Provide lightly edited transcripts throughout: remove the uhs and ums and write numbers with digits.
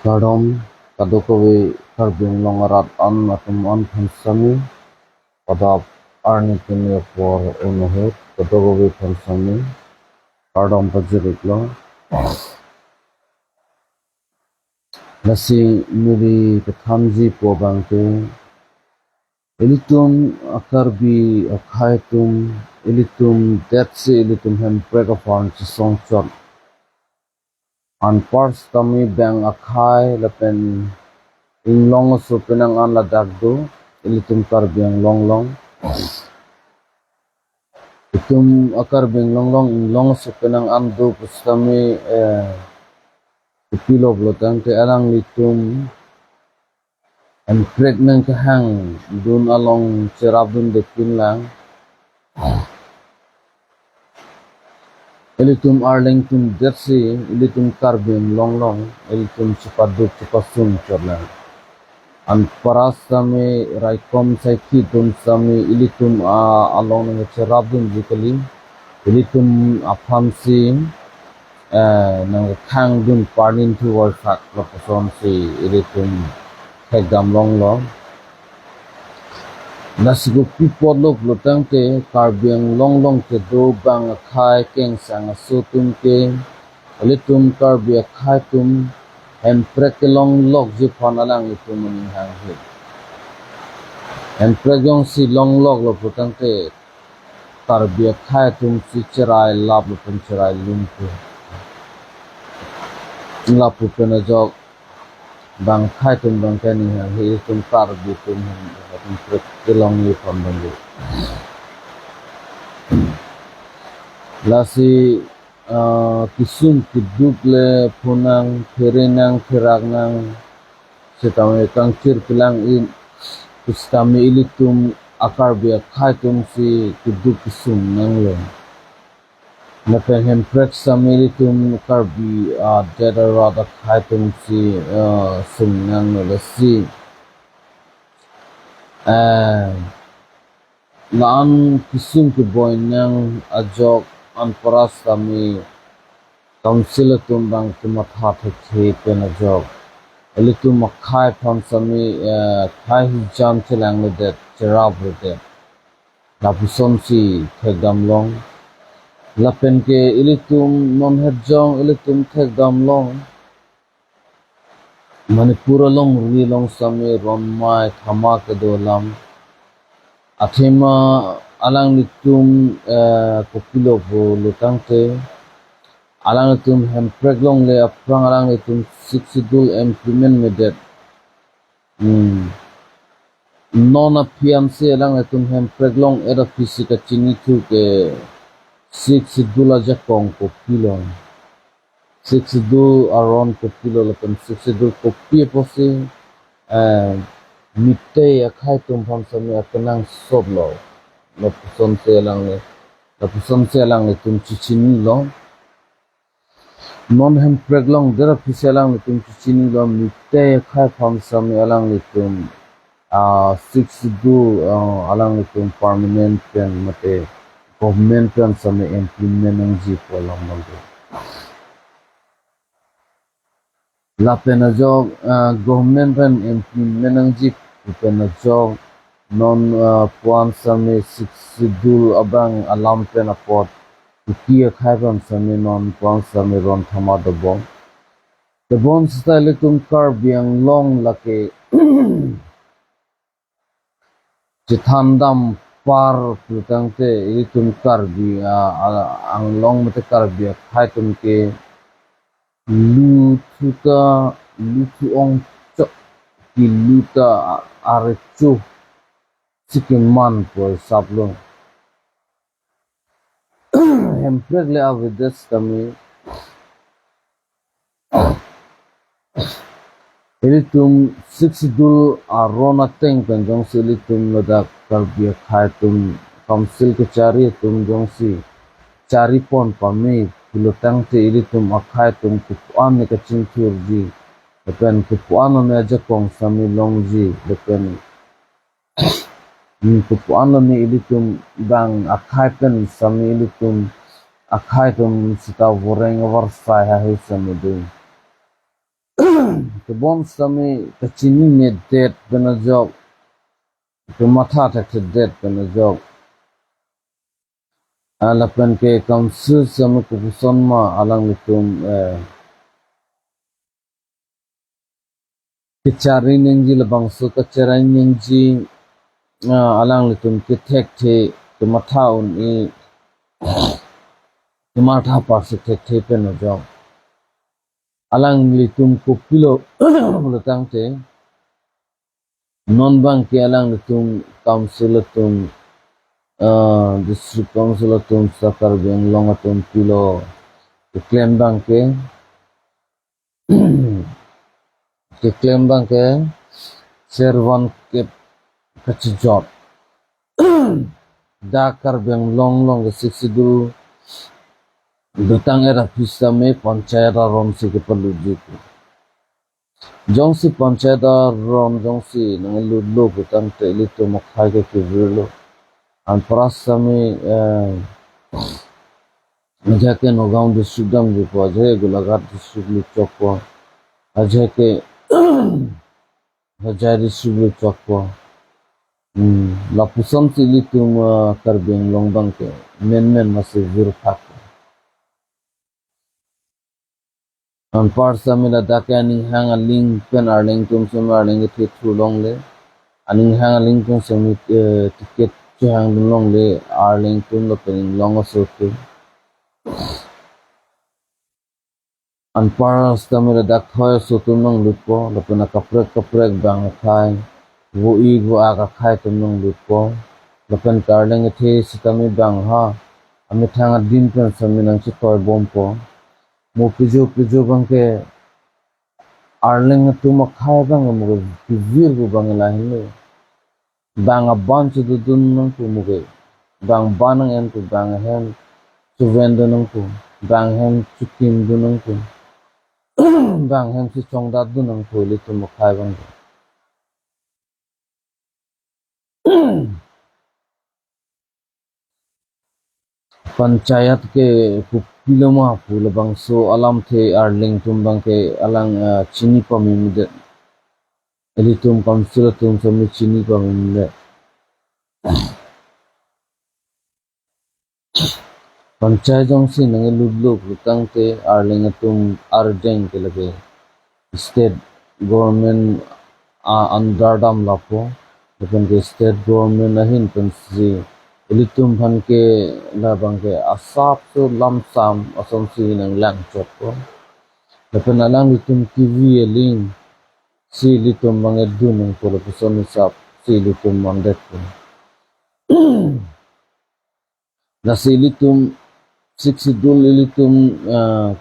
Kadom kadukowi karbing long arat an atum an phansami padap arni kini for unuhut kadukowi phansami kadom pajiriklo nasi miri kathamji pobangke ilitum akarbi akhaitum ilitum detsi ilitum hem pregafan songchot an pars kami bang akhai lapen inglong so penang an ladakdo ilitum karbiang longlong itum akar beng longlong inglong so penang an do pustami pilo blotang te alang litum and pregnant hang dun along cerabun de pinlang ilitum arlington dersi ilitum karbing longlong ilitum cipaduk cipasum chorlang an paras sami raikom saiki tun sami ilitum along ng cerabun jikali ilitum aphamsi nang khang dun parlin tu wal fat lokason si ilitum hegam longlong nasigo pipot lok lotang te karbiang longlong te do bang khai keng sang sutum ke ilitum karbi khai tum en prekelong lok ji phon alang itum ning hang hi en pregong si long lok lo lotang te karbi khai tum si cherai lab lo tum cherai lum pu lapu pena jok bang khai tum bang kani hang hi tum karbi tum kelong ni phon bang lasi kisum kiduk le punang pherenang pheragnang setame kangkir pilang in pustami ilitum akar bia khaitum si kiduk kisum nang le napen hem prek samilitum karbi dedara da khaitum si sum nang le si laan kisum ke boy nang ajok an paras kami council tumbang tumatha thekhi pena jok elitu makhai pham sami khai jam chelang de cherab de lapuson si thegam long lapen ke ilitum non herjong ilitum thegam long manipura long ri long sami ronmai thama ke dolam athema alang litum kopilo bo lutangte alang litum hem preglong le aprang alang litum siksidul implement medet non apiam se alang litum hem preglong era fisika chini tu ke siksidul aja kong kopilo siksidul aron kopilo lepen siksidul kopi posi mitte akhai tum pham sami akanang soblo lapuson se alang le tum chichini lo non hem preglong dera fiselang le tum chichini lo mitte khai pham sami alang le tum 6 alang le tum permanent pen mate government pen sami implement ng ji polang mo la pena jog government pen implement ng ji pena jog non puan sami siksidul abang alam pen apot kia khaiban sami non puan sami ron thama the bon style tum karbiang long lake chithandam par plutangte ilitum karbi anglong mate karbi khaitum ke lutu ong chok ki luta arechu chicken man por sablo hem pregle avides kami ilitum siksidul arona teng penjong silitum ladak karbi khaitum council ke cari tum jongsi cari pon pami pilotang te ilitum akhai tum kupuan ne kaching thurji lepen kupuan ne aja kong sami longji lepen kupuan ne ilitum bang akhai pen sami ilitum akhai tum sita voreng warsai ha sami du ke bom sami ke chini ne det bena jog ke matha tak det bena jog alapan ke kamsu sami ku sonma alang litum ke cari nengji lebang su ke cari nengji alang litum ke tek te ke matha un i ke matha par se tek te bena jog alang litum ku pilo lutang te non bang ke alang litum council litum district council atum sakar Anglong atum pilo claim bang ke claim bang ke servan ke kachijot dakar Anglong long ke siksidul datang era pista me panchayat ron si ke perlu jitu jongsi panchayat ron jongsi nang ludlo butan te ilito makhai ke virlo an prasa me jake Nagaon district dam je po je Gulaঘাট district lu chok po aje ke Hajai district lu chok po la pusam si litum Karbi Anglong bang ke men masih vir phak an parsa me la dake aning hang a link pen arling tum sem arling ke thru long le aning hang a link tum sem ticket che hang long le arling tum lo pen long so ke an parsa me la dak thoy so tum long lupo lo pen kaprek bang khai wo aga khai tum long lupo lo pen karling the sitami bang ha ami thang a din pen sem nang chi toy bom po mo pijo bang ke arling tu makhai bang mo vir bu bang la hin bang a bunch du dun nang tu mo ke bang banang en tu bang hen tu vendo nang tu bang hen tu kim du nang tu bang hen tu chong da du nang tu li tu makhai bang panchayat ke piloma pula bang so alam the arling tum bang ke alang chini pami de elitum council tum sami chini pami de panchayat jong si nang ludlo kutang te arling tum arjeng ke lage state government under dam lapo lekin ke state government ahin pensi elitum phan ke labang ke asap so lamsam asom si nang lang chot ko lekin alang litum tv ling si litum manget dunung ko lepuson sap si litum mandet ko na si litum siksidul ilitum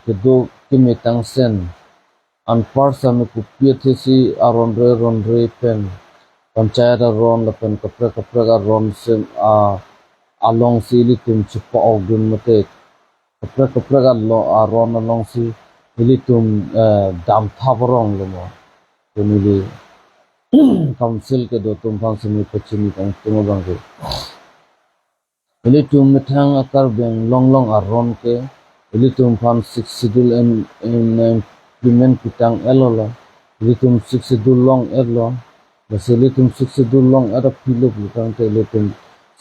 kedo kimetang sen an parsa me kupia thesi aronre pen panchayat ron lepen kapra ron sem along si ilitum chipa ogun mate kapra ron along si ilitum dam thabrong lomo pemili council ke do tum phang semi pachimi tang tumabang ke ilitum mithang akar Anglong aron ke ilitum phan siksidul en implement pitang elola ilitum siksidul long elo ilitum siksidul long ada piluk lutang te ilitum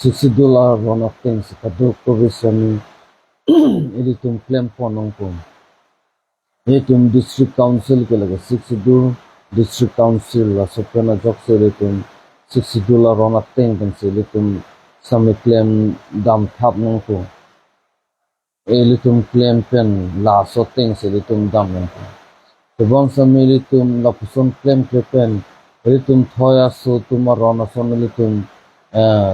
siksidul aron akteng sikaduk provision ilitum claim ponong pon ilitum district council ke laga siksidul district council la sopena jokse ilitum siksidul aron akteng kan ilitum sami claim dam thap nong ko elitum claim pen la soteng elitum dam nong ko tebang sami elitum la puson claim pen elitum thoya so tumaron son elitum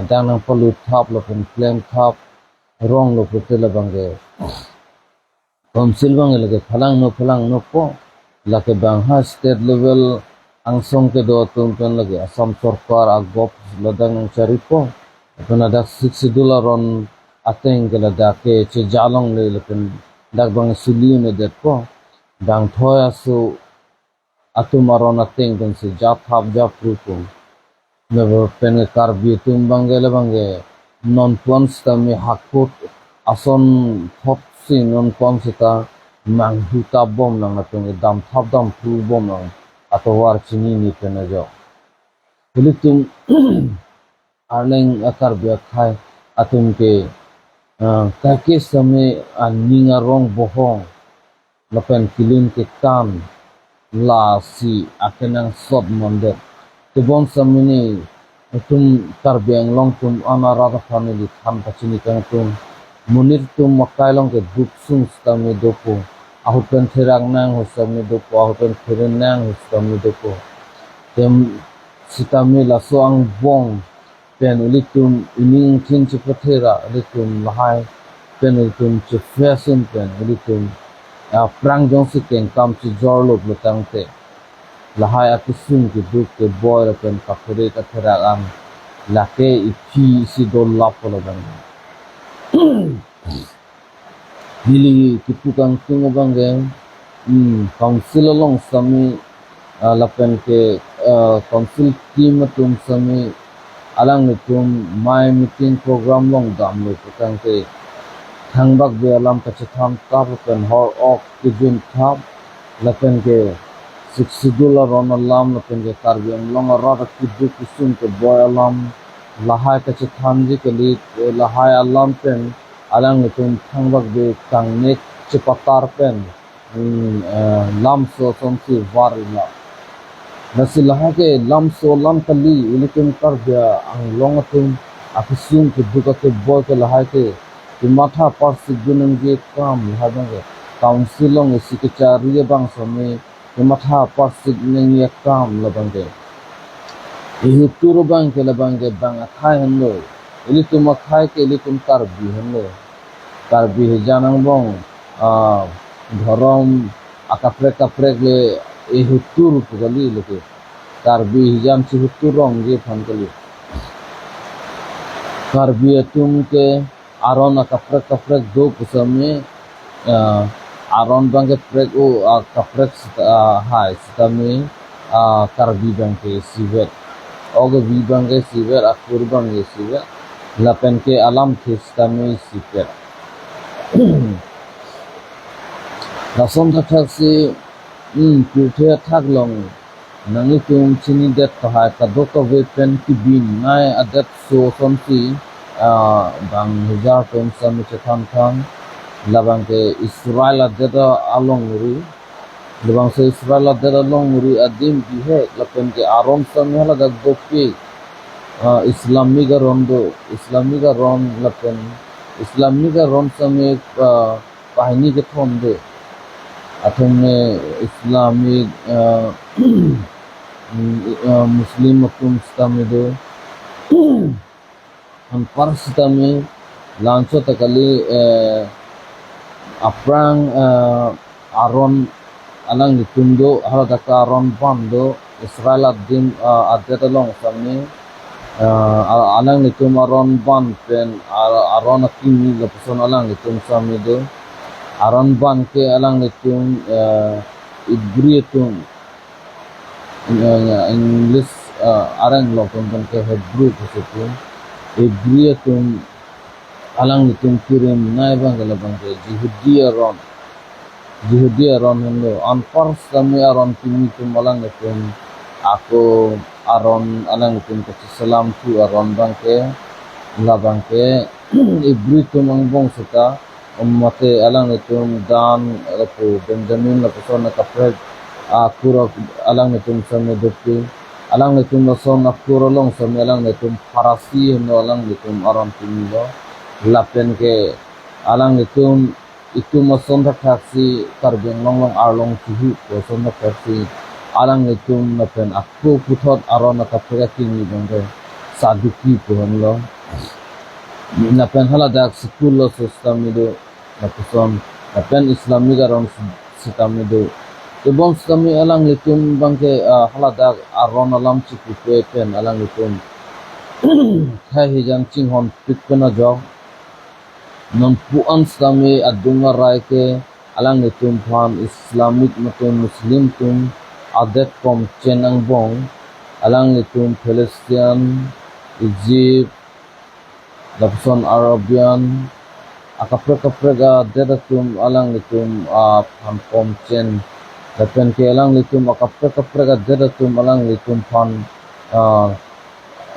danang palu thap la pen claim thap rong lo putela bange council bange lage phalang no po la ke bang ha state level angsong ke do tum pen lage asam sarkar agop ladang chari po apna dak $6 on ateng gala dake che jalong le lepen dak bang siliu ne det po dang thoya so atumaron ateng dan se jap hab jap rupo never pen Karbi tum bangele bange non pons ta me hakut ason thop si non pons ta mang huta bom nang natung dam thap dam thu bom nang atowar chini ni pena jo ilitum arleng akar bia khai atum ke kake same aninga rong bohong lapen kilin ke kam la si akenang sot monde tibon samini tum karbiang long tum anarada family tham pachini kang tum munir tum makailong ke duk sung stami dopo ahutan therang nang hosami dopo ahutan thiren nang hosami dopo tem sitami la so ang bong pen ulitum ining tin chupathera ulitum lahai pen ulitum chufyasun pen ulitum prang jong si keng kam chi jorlop lutangte lahai Akesung ki duk ke boy pen pakure ka therang lake ipi si dol lapo bang Dili kitukang tungo bangge council long sami lapen ke council team tum sami alang nitum my meeting program long dam lo tukang ke thangbak be alam ka chatham tar pen hor ok ki jun thap lapen ke siksidula ron alam lapen ke karbiang long ara ki duk kusum ke boy alam lahai ka chatham ji ke li lahai alam pen alang nitum thangbak be kangnek chipatar pen lam so somsi varila nasilaha ke lam so lam kali ulitum karbia Anglong atum Akesung ke duka ke boy ke lahai ke matha parsik gunung ge kam lahai ke council long sikachari bang sami matha parsik neng ye kam labang ke ihuturo bang ke labang ke bang athai hanlo ulitum athai ke ulitum karbi hanlo Karbi janang bong dhorom akaprek le hutur gali leke Karbi hijam si hutur rong ge phan gali Karbi atum ke aron akaprek do kusame aron bang ke prek o akaprek hai stami Karbi bang ke sivet oge bi bang ke sivet akur bang ke sivet lapen ke alam thistami sivet Rasom thak si kurthia thak long nangi tum chini det kahai kadoko ve pen ki bin nai adat so somsi bang hijar tum sami chatham tham labang ke Israel adada along ri labang se Israel adada along ri adim bihe lapen ke arom sami hala dak dopi Islamiga ron lapen Islamiga ron sami bahini ke thom de atum ne Islamic Muslim atum stami do an parstami lancho takali aprang aron alang ditundo haladaka aron bando Israel adim adetalong sami alang nitum aron ban pen aron akimi lapson alang nitum sami do aron ban ke alang nitum ibriatum English arang lokon ke Hebrew kusutum ibriatum alang nitum kirim nai bang ke Jihudia ron hendo an pars kami aron kimi tum alang nitum aku aron alang nitum ke salam tu aron bangke ibriatum ang bong suka mate alang nitum dan lapu Benjamin lapu sona kapret akura alang nitum sami dopi alang nitum son akura long sami alang nitum Farasi no alang nitum aron timigo lapen ke alang nitum itu mason taksi karbiang long arlong tihi mason taksi alang nitum napen aku puthot aron kapret kimi bangke saduki pohon lo napen haladak school lo system itu napuson napen Islamic aron sistem itu ibon kami alang nitum bangke haladak aron alam chiku pen alang nitum khai hijan chinghon pikpena jog non puan kami adunga rai ke alang nitum phan Islamic matum Muslim tum adet kom chenang bong alang nitum Palestine Egypt Lapson Arabian akapre ga dedatum alang litum pan pom chen lapen ke alang litum akapre ga dedatum alang litum pan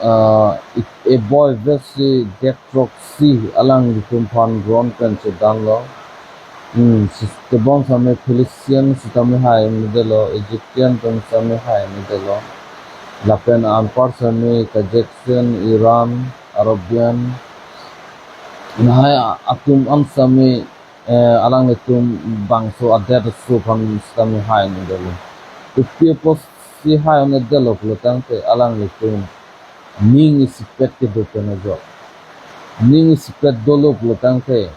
a boy vesi detrok si alang litum pan ron pen se dan lo Sistebon same Philistine sitame hai midelo Egyptian tum same hai midelo lapen ampar same Kazakhstan Iran Arabian nahai atum an same alang itum bangso adet su pan same hai midelo upie pos si hai midelo plutang te alang itum ning isipet ke dotena jo ning isipet dolo plutang te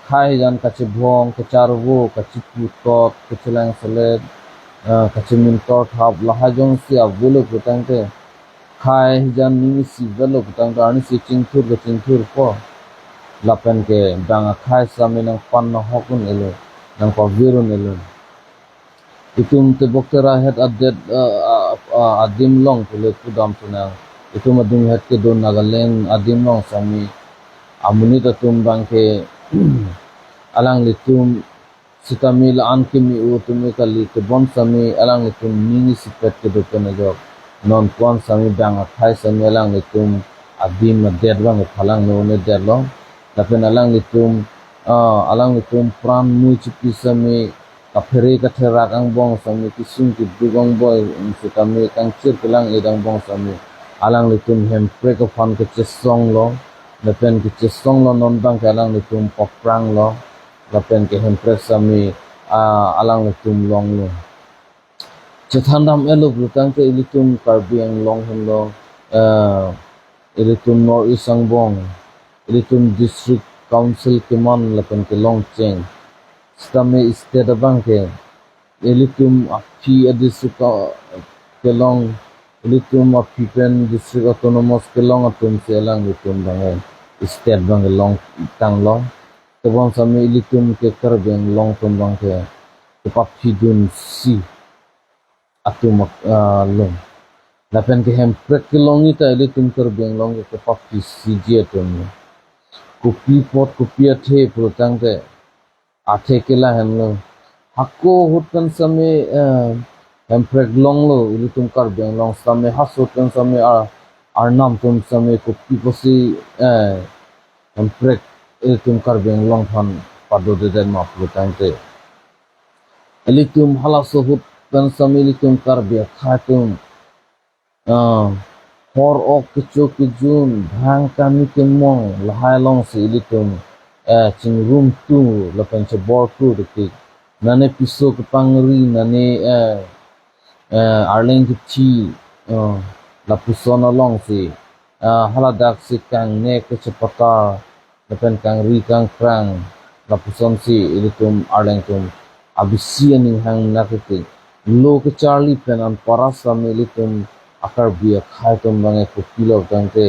khai jan kache bhong kacharwo kache putot kachelang seled kache mintot hab lahajong si abulu putangte khai jan ni si velo putangte ani si chingthur po lapen ke banga khai sami nang pan na hokun elo nang ko virun elo itum te boktera het adet adim long pule pudam tunang itum adim het ke don nagaland adim long sami amuni tatum bangke alang litum sitamil ankimi utumi kali ke bon sami alang litum nini sipet ke dotena jok non kon sami bang athai sami alang litum adim dead bang phalang no ne dead lo lapen alang litum pran mu chipi sami kaphere katherak ang bong sami kisung ki dugong boy sitami kang chir kelang edang bong sami alang litum hem pre ko fan ke chesong lo lapen ke chesong lo non bang alang litum poprang lo lapen ke hempres sami alang litum long lo chethandam elo blutang ke ilitum Karbi Anglong hendo ilitum nor isang bong ilitum district council keman lapen ke long cheng stame state bang ke ilitum api district ke long ilitum api pen district autonomous ke long atum se alang litum bang state bang long tang lo Tebang sami ilitum ke Karbi Anglong tumbang ke papidun si atum long. Lapen ke hemprek ke long ita ilitum Karbi Anglong ke papi si je tum. Kopi pot kopi athe protang te athe ke la hen lo. Hakko hutkan sami hemprek long lo ilitum Karbi Anglong sami hasutkan sami arnam tum sami kopi posi hemprek ilitum Karbi Anglong phan pado de den ma plutang te ilitum hala sohut kan sami ilitum Karbi khatum hor ok kichuk jun bhang kami kemong lahai long si ilitum ching room 2 lapan che bor 2 de nane piso ke pangri nane arleng chi la pusona long si hala dak si kang ne ke chepata lapan kang ri kang krang lapuson si ilitum arlengtum abisi aning hang nakiti lo ke charlie pen an parasa militum akar bia khaitum bange ko kilo tangte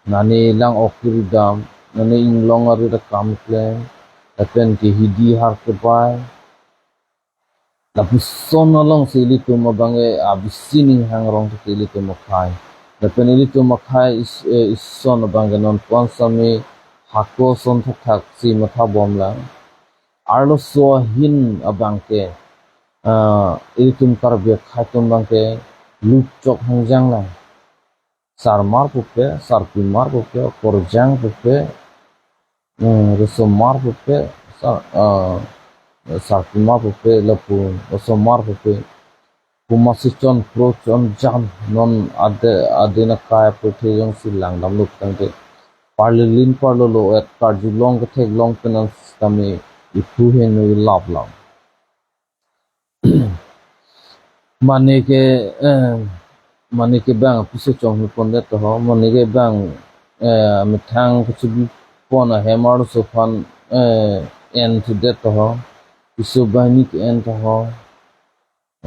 nani lang okiridam nani inglong ari da kamkle lapan ke hidi har ke pai lapuson along si ilitum bange abisi ning hang rong te ilitum khai lapan ilitum khai is son bange non pon sami hako son thak si matha bomla arlo so hin abangke ilitum Karbi khaitum bangke lup chok hangjang la sarmar pupe sarpimar pupe korjang pupe resomar pupe sarpimar pupe lapu resomar pupe kumasichon prochon jan non adena kaya puthe jong silang dam lup tangte parlin parlo at karjulong ke thek long penan kami ipu hen no lap lam mane ke bang pise chong ni ponde to ho mane ke bang mithang kuchi pona hemar so fan en to det to ho isu bani ke en to ho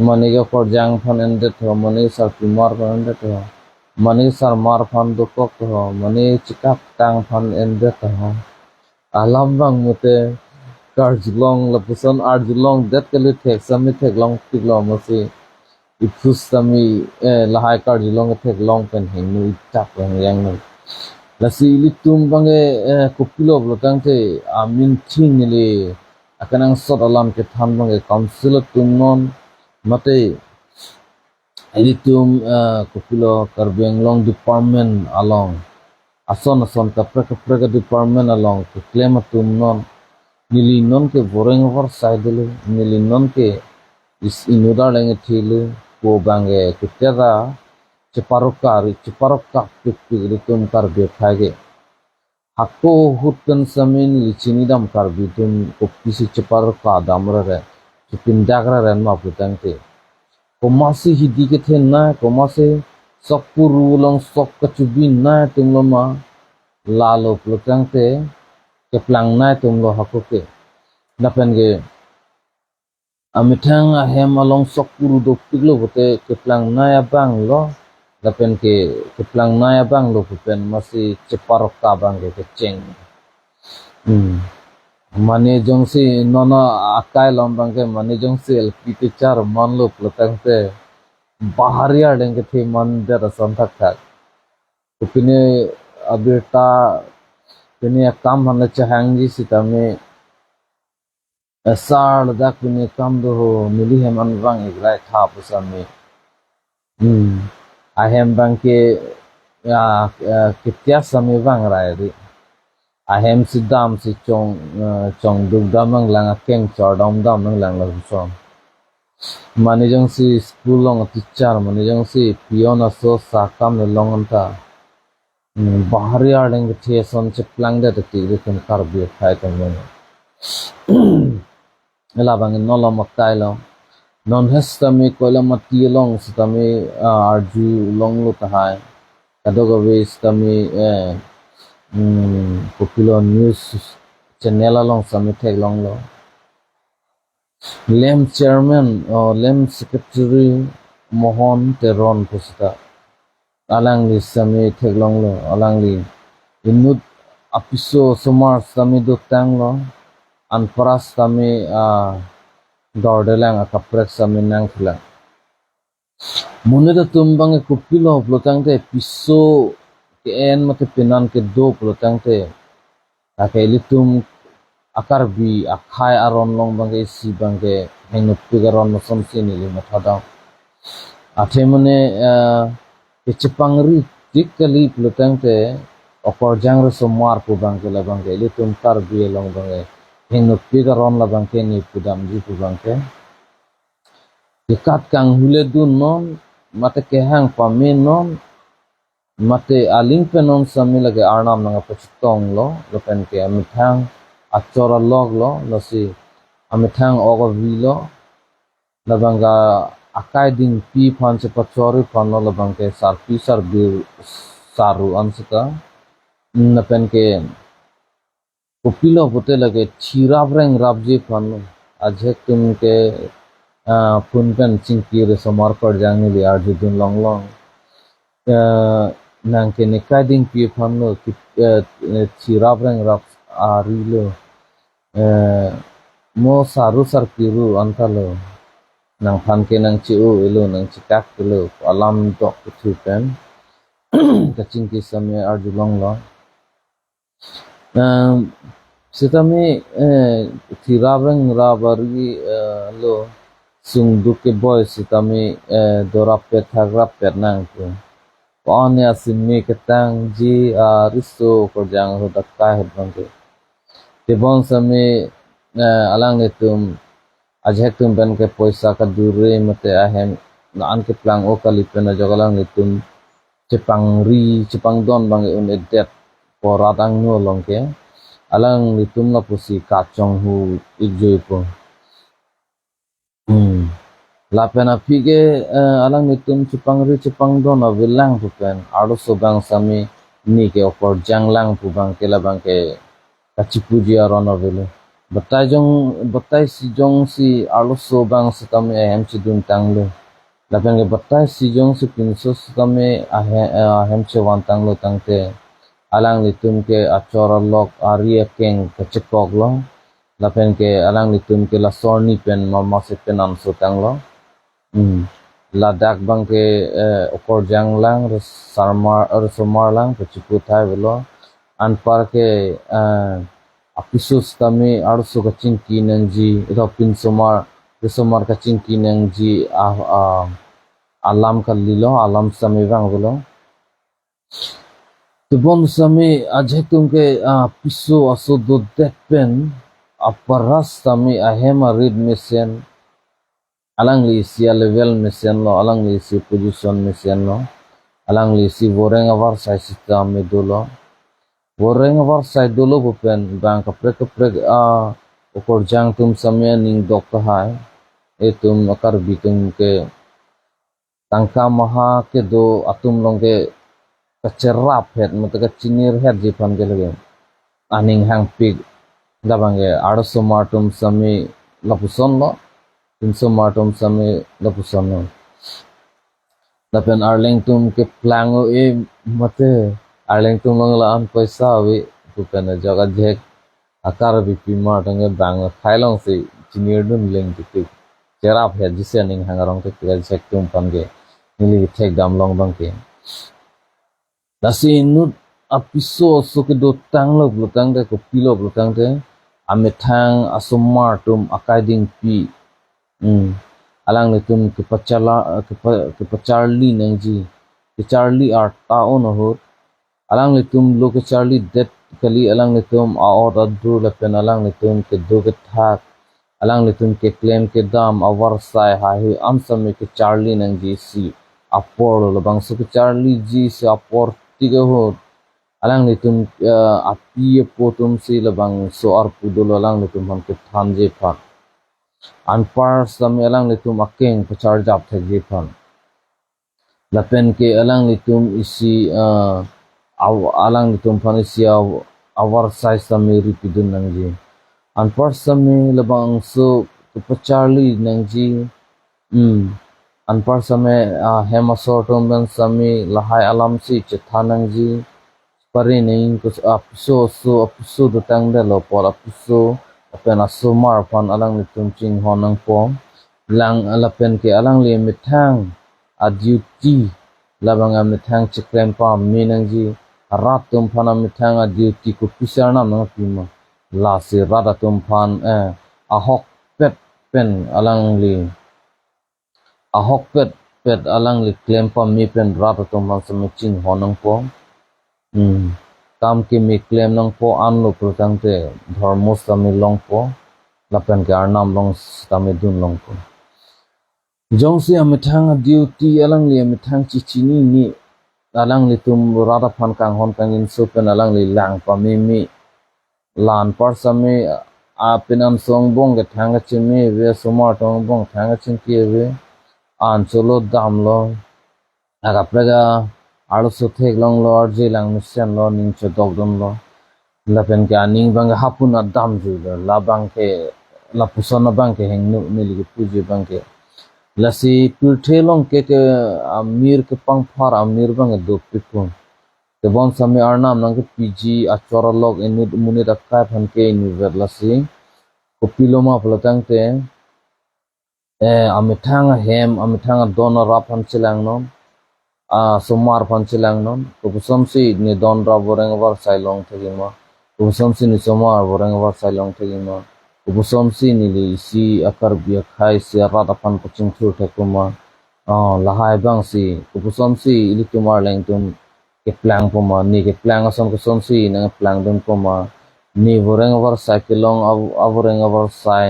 mane ke korjang fan en det ho mane sar pimar fan det ho mane sar mar fan do kok to ho mane chikap tang fan en det to ho alam bang mute karjulong lapuson arjulong det kali thek sami thek long tik lo masi ipus sami lahai karjulong thek long pen hing nu tap yang nu lasi ilitum bange kopilo blotang te amin ching ni akanang sot alam ke tham bange council tum non mate ilitum kopilo Karbi Anglong department along ason kapra department along ke claim tum non nili non ke boreng over side le nili non ke is inuda lenge thilu ko bange kitera ceparokka pikpik ilitum Karbi phage hakko hutkan samin lichini dam Karbi tum kopisi ceparokka damrare chupin dagra ren ma putangte komasi hidi ke then na komase sokpuru long sok kachubin na tumloma lalo plutangte keplang na tumlo hakoke napenge amithang ahem along sokpuru dokpiklo bote keplang na ya bang lo napen ke keplang na ya bang lo pupen masi ceparokka bang ke cheng mane jongsi nono akai lombang ke mane jongsi elpite char manlo plutangte bahariya denge the mandir santhak thak upine abirta pine kam hanle chahangji sitame sar dak pine kam do mili heman bang igrai tha pusame ahem bang ke kitya same bang rai ri ahem sidam si chong duk damang lang keng chordam dam nang lang la som manijong si school long teacher manijong si pion aso sakam le long anta bahari arling the son che plang da ti ri kan Karbi khai kan men ela bang no lo makai lo non hesta mi koila mati long stami arju long lo tahai kadoga we stami popular news channel long sami thek long lo lem chairman or lem secretary mohon teron pusta alangli sami theklong lo alangli inut apiso somar sami do tanglo anparas sami dordelang akaprek sami nang thla muneda tumbang kupilo plotangte piso ke en mate pinan ke do plotangte akelitum Akarbi akhai aron long bangke si bangke hengup pigaron masom sini lima thadang athemane kechepangri tikali plutang te okor jangre somar pu bangke la bangke litum Karbi long bangke hengup pigaron la bangke ni pudam ji pu bangke dekat kang hule dun non mate kehang pamin non mate aling penon sami lage arnam nanga pachitong lo lopen ke amithang achora log lo losi amithang ogo vilo labanga akai ding pi phan che pachori phan lo labangke sarpi sarbi saru ansika napen ke kopilo bote lage chirabreng rabje phan ajhek tum ke punpen chingki re somar par jangni li arjudun long long nang ke nekai ding pi phan lo chirabreng rab arilo mo saru sarpiru antalo nang phanke nang chiu ilo nang chikak ilo alam dok kutupen kaching ki same arjulong lo sitame thirabrang rabari lo sungdu ke boy sitame dorapet thagrapet nang tu on ya sinme ketang ji risto korjang ho dakka hebangke tebon same alang etum ajhek tum ben ke poisa ka dure mate ahem nan ke plang o kalipena jogalang etum cepang don bang un edet poratang no longke alang litum la pusi kachong hu igjoi po la pena pige alang litum cepang don avilang pupen aro sobang sami ni ke opor janglang pu bang ke la bang ke kachipuji aron avelu batai si jong si alo sobang setame ahem chidun tanglo lapen ke batai si jong si pinso setame ahem chewan tanglo tangte alang litum ke achora lok aria keng kachekok lo lapen ke alang litum ke la sorni pen mama se penan so tanglo ladak bangke okor jang lang sarmar somar lang pecupu thai belo an par ke apisus kami arso kacing kinangji ito pin somar kacing kinangji alam kalilo alam sami bang belo tebon sami ajetum ke piso aso do depen aparas sami ahema read mesen alang li si level mesen lo alang li si position mesen lo alang li si boreng avar sai sistem medulo boreng avar sai dolo bupen bang kaprek okor jang tum samya ning dok hai etum akar bitum ke tangka maha ke do atum long ke kacerap het mata kacinir het jipan ke lagi aning hang pig dabang ke arso martum sami lapuson lo tinso martum sami lapuson lo dapen arlengtum ke plango mate arlengtum long la an paisa wi bupen jaga jek akar bipi martung ke bang khailong si cinir dun leng tik cerap het jise aning hangarong ke jek tum pan ke nili tek dam long bang ke Nasi nut apiso so ke do tang lo blutang de ko pilo blutang de ametang asomar tum akaiding pi alang le tum ke pacharli nangji ke charli ar ta on ho alang le tum lo ke charli det kali alang le tum aor adru le pen alang le tum ke do ke thak alang le tum ke claim ke dam awar sai ha hi amsam ke charli nangji si apor lo bang so ke charli ji si apor tiga ho alang nitum api potum si labang soar pudul alang nitum ham ke thamje phan anpar sam alang nitum akeng pachar jap thje phan lapen ke alang nitum isi alang nitum phan isi awar sai sami ripidun nangji anpar sami labang so pacharli nangji anpar same hemasor tumben sami lahai alam si chethanangji pare nei ko apiso do tang de lo por apiso apen asomar pan alang ni tumching honang pom lang alapen ke alang le mithang a duty labanga mithang chikrem pa minangji rat tum phana mithang a duty ko pisarna nang pima la se rada tum phan ahok pet pen alang li ahok pet alang li claim pa mi pen rata tum phan samching honang pom kam ki mi claim nang po an lo protang te dharmo sami long po lapen ke arnam long sami dun long po jong si amithang duty alang li amithang chichini ni alang li tum rada phan kang hon kang in supen alang li lang pa mi lan par sami a pinam song bong ke thanga chimi ve sumar tong bong thanga chin ki ve an cholo dam lo aga prega alo so thek long lo arje lang mission lo ning cho dog don lo lapen ka ning bang hapun adam ju la bang ke la pusona bang ke heng nu nili ke puje bang ke lasi pulthe long ke amir ke pang phar amir bang do pipun te bon sami arnam nang ke pg achora log enut munit akka phan ke niver lasi kopiloma phlotang te amithang dona rapan chilang non somar pan chilang non kupusam si ni don ra boreng war sailong thegima kupusam si ni somar boreng war sailong thegima kupusam si ni li si akar bia khai si rata pan kuching thur thekuma lahai bang si kupusam si ilitumar leng tum ke plang poma ni ke plang asam kusam si nang plang dum poma ni boreng war saikilong aboreng war sai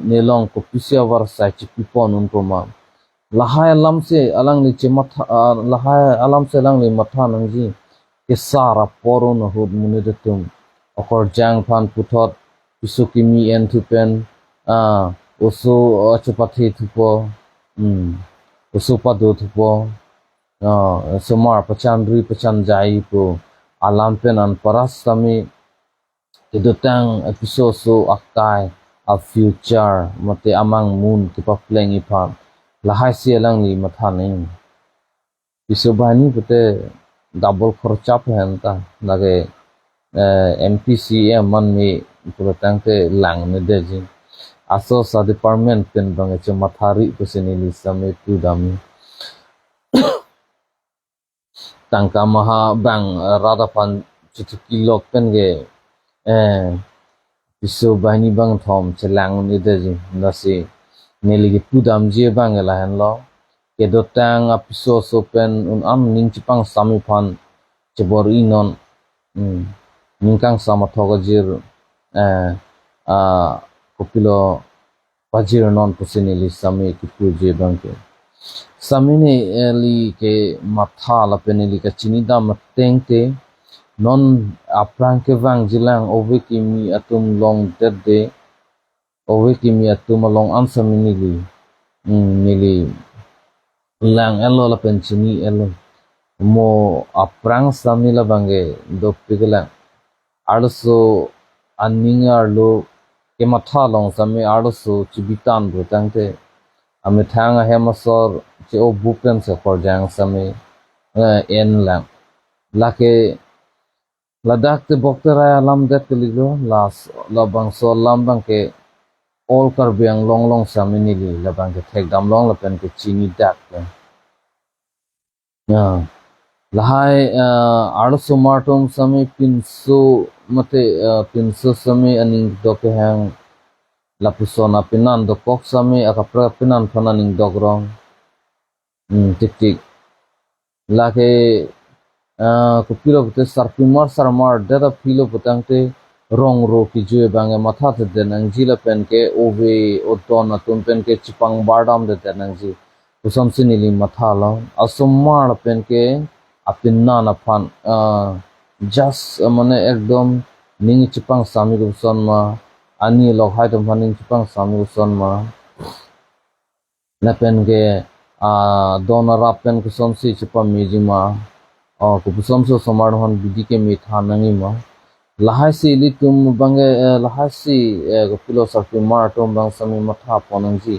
nilong ko pisia war sai chipipon un poma lahai alam se alang ni chemat lahai alam se alang ni matha nangji ke sara poron hud munidatum okor jang phan puthot pisukimi en thupen oso achupathi thupo oso padu thupo somar pachandri pachanjai po alam penan paras sami kedutang episode so akai a future mate amang moon ki pa playing ipa lahai si alang ni matha nei isobani pute double kharcha phenta lage MPCM man mi purotang te lang ne deji aso sa department pen bang che mathari pusinili same pudam tangka maha bang radaphan chuchuki lok pen ge piso bahini bang thom chelang ni de nasi neligi pudam je bang la han lo kedotang apiso so pen un am ning chipang sami phan chebor inon ningkang sama thoga jir a kopilo pajir non pusinili sami kipu je bang ke samini eli ke matha la penili ka chinida matengte non aprang ke wang jilang owe kimi atum long tedde owe kimi atum long ansamini li nili lang elo la penchini elo mo aprang samila bange dopigala also aningar lo ke matha long sami also chibitan butangte ame thanga hemasor che o bupen se korjang sami en lang lake ladak te boktera lam det kelilo las labang so lam bang ke all karbiang long long sami ni li labang ke thek dam long lapen ke chini dak ya lahai arso martom sami pinso mate pinso sami aning doke hang lapusona pinan do kok sami akapra pinan phananing dogrong tik tik lake kupilo bute sarpimar sarmar data pilo butangte rong ro ki jue bange matha te denang jila pen ke ove oton atum pen ke chipang bardam de denang ji usam sinili matha lo asumar pen ke apinna na phan just mane ekdom ning chipang sami gupson ma ani lok hai tom phaning chipang sami gupson ma na pen ke donara pen kusom si chipam mijima kupusam so samar hon bidi ke mitha nangi ma lahai si litum bange lahai si kupilo sarpi mar tom bang sami matha ponang ji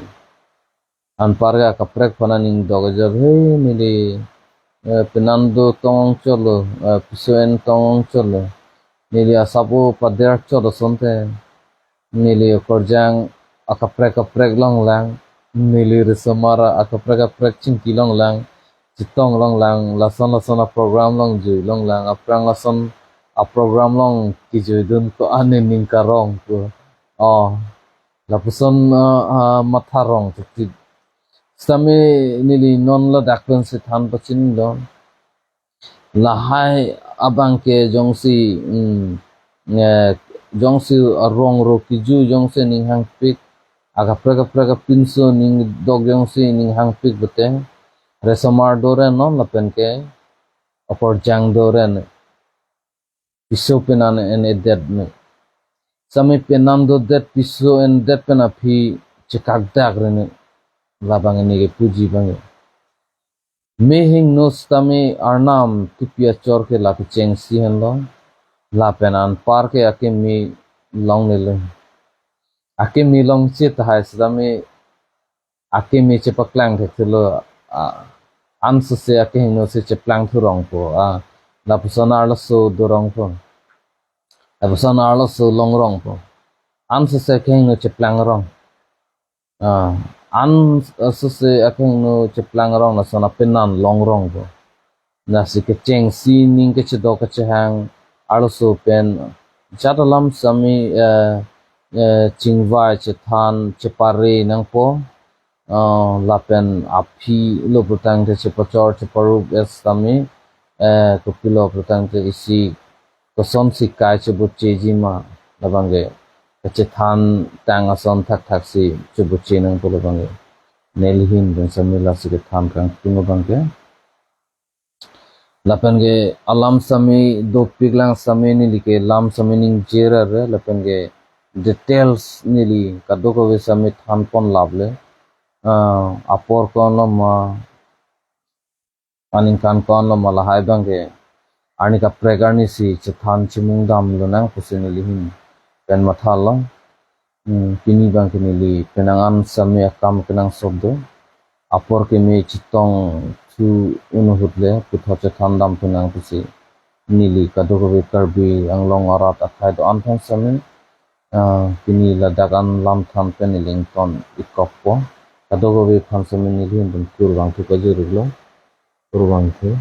an parga kaprek phananing dogajar he nili penando tong cholo pisen tong cholo nili asapo pader cholo sonte nili korjang akaprek long lang nili resamara akaprek chingki long lang chitong long lang lason a program long ju long lang aprang lason a program long ki ju dun ko anin ning karong ko lapuson matha rong ti sami nili non la dakpen se than pachin lo lahai abang ke jongsi rong ro ki ju jongse ning hang pik aga pinso ning dog jongsi ning hang pik bete resomar doren non la pen ke opor jang doren piso penan en edet me sami penam do det piso en det pena phi chekak dak rene labang ni ke puji bange mehing nos tami arnam tipia chor ke la cheng si hen lo la penan par ke ake mi long ne le ake mi long che ta hai sami ake mi che paklang the lo ansu se ake no se che plang thu rong po la pusana la so do rong po la pusana la so long rong po ansu se ke no che plang rong an se ake no che plang rong na sona penan long rong po na si ke cheng si ning ke che do ka che hang also pen chatalam sami chingwai che than che pare nang po lapen api lo putang ke chepachor cheparu es tami kupilo putang ke isi kosom si kai chebuchi jima labange ke than tang ason thak si chebuchi nang polo bange nelhin ben samila si ke than kang tungo bange lapen ge alam sami do piglang sami ni like lam sami ning jera re lapen ge details nili kadoko ve sami than pon lable apor kono ma aning kan kono ma lahai bange ani ka pregarni si chathan chimung dam lo nang pusin lihin pen mathalo kini bang kini li penangan sami akam kenang sobdo apor ke me chitong thu unuhutle putho chathan dam penang pusi nili kadoko ve karbi anglong arat akhai do anthong sami Kini ladakan lam tham peniling ton ikokpo kadogo be phansamani lihim kurwang thu kajuruglo kurwang thu